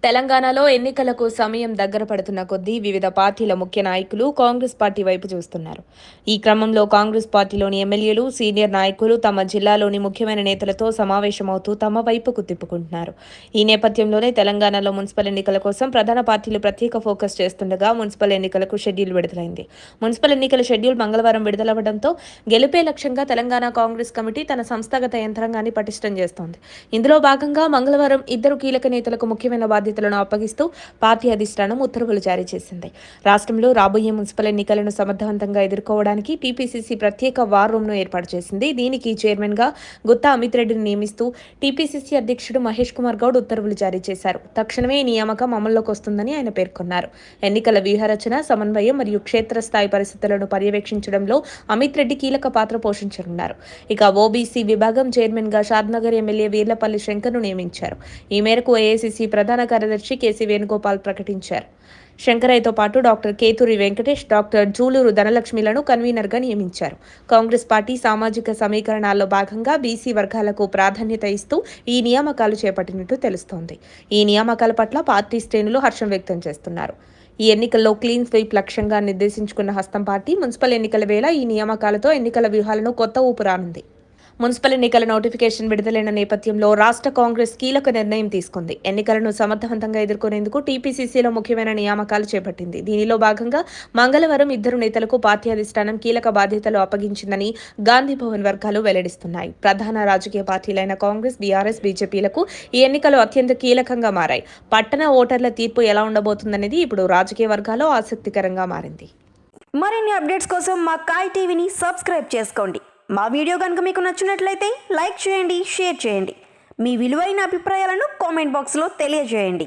తెలంగాణలో ఎన్నికలకు సమయం దగ్గర పడుతున్న కొద్దీ వివిధ పార్టీల ముఖ్య నాయకులు కాంగ్రెస్ పార్టీ వైపు చూస్తున్నారు. ఈ క్రమంలో కాంగ్రెస్ పార్టీలోని ఎమ్మెల్యేలు, సీనియర్ నాయకులు తమ జిల్లాలోని ముఖ్యమైన నేతలతో సమావేశమవుతూ తమ వైపుకు తిప్పుకుంటున్నారు. ఈ నేపథ్యంలోనే తెలంగాణలో మున్సిపల్ ఎన్నికల కోసం ప్రధాన పార్టీలు ప్రత్యేక ఫోకస్ చేస్తుండగా మున్సిపల్ ఎన్నికలకు షెడ్యూల్ విడుదలైంది. మున్సిపల్ ఎన్నికల షెడ్యూల్ మంగళవారం విడుదలవ్వడంతో గెలుపే లక్ష్యంగా తెలంగాణ కాంగ్రెస్ కమిటీ తన సంస్థాగత యంత్రాంగాన్ని పటిష్టం చేస్తోంది. ఇందులో భాగంగా మంగళవారం ఇద్దరు కీలక నేతలకు ముఖ్యమైన బాధ్యతలను అప్పగిస్తూ పార్టీ అధిష్టానం ఉత్తర్వులు జారీ చేసింది. రాష్ట్రంలో రాబోయే మున్సిపల్ ఎన్నికలను సమర్థవంతంగా ఎదుర్కోవడానికి టీపీసీసీ ప్రత్యేక వార్ రూమ్ ను ఏర్పాటు చేసింది. దీనికి చైర్మన్ గా గుత్తా అమిత్ రెడ్డిని నియమిస్తూ టీపీసీసీ అధ్యక్షుడు మహేష్ కుమార్ గౌడ్ ఉత్తర్వులు జారీ చేశారు. తక్షణమే ఈ నియామకం అమల్లోకి వస్తుందని ఆయన పేర్కొన్నారు. ఎన్నికల వ్యూహరచన, సమన్వయం మరియు క్షేత్రస్థాయి పరిస్థితులను పర్యవేక్షించడంలో అమిత్ రెడ్డి కీలక పాత్ర పోషించనున్నారు. ఇక ఓబీసీ విభాగం చైర్మన్ గా షాద్నగర్ ఎమ్మెల్యే వీర్లపల్లి శంకర్ను నియమించారు. ఈ మేరకు ఏఐసీసీ ప్రధాన కార్యదర్శి కేసీ వేణుగోపాల్ ప్రకటించారు. శంకరయ్యతో పాటు డాక్టర్ కేతూరి వెంకటేష్, డాక్టర్ జూలూరు ధనలక్ష్మిలను కన్వీనర్గా నియమించారు. కాంగ్రెస్ పార్టీ సామాజిక సమీకరణాల్లో భాగంగా బీసీ వర్గాలకు ప్రాధాన్యత ఇస్తూ ఈ నియామకాలు చేపట్టినట్టు తెలుస్తోంది. ఈ నియామకాల పట్ల పార్టీ శ్రేణులు హర్షం వ్యక్తం చేస్తున్నారు. ఈ ఎన్నికల్లో క్లీన్ స్వీప్ లక్ష్యంగా నిర్దేశించుకున్న హస్తం పార్టీ మున్సిపల్ ఎన్నికల వేళ ఈ నియామకాలతో ఎన్నికల వ్యూహాలను కొత్త ఊపు రానుంది. మున్సిపల్ ఎన్నికల నోటిఫికేషన్ విడుదలైన నేపథ్యంలో రాష్ట్ర కాంగ్రెస్ కీలక నిర్ణయం తీసుకుంది. ఎన్నికలను సమర్థవంతంగా ఎదుర్కొనేందుకు టీపీసీసీలో ముఖ్యమైన నియామకాలు చేపట్టింది. దీనిలో భాగంగా మంగళవారం ఇద్దరు నేతలకు పార్టీ అధిష్టానం కీలక బాధ్యతలు అప్పగించిందని గాంధీ భవన్ వర్గాలు వెల్లడిస్తున్నాయి. ప్రధాన రాజకీయ పార్టీలైన కాంగ్రెస్, బీఆర్ఎస్, బీజేపీలకు ఈ ఎన్నికలు అత్యంత కీలకంగా మారాయి. పట్టణ ఓటర్ల తీర్పు ఎలా ఉండబోతుందనేది ఇప్పుడు రాజకీయ వర్గాల్లో ఆసక్తికరంగా మారింది. మరిన్ని అప్డేట్స్ కోసం మా కాయ్ టీవీని సబ్స్క్రైబ్ చేసుకోండి. మా వీడియో కనుక మీకు నచ్చినట్లయితే లైక్ చేయండి, షేర్ చేయండి. మీ విలువైన అభిప్రాయాలను కామెంట్ బాక్స్లో తెలియజేయండి.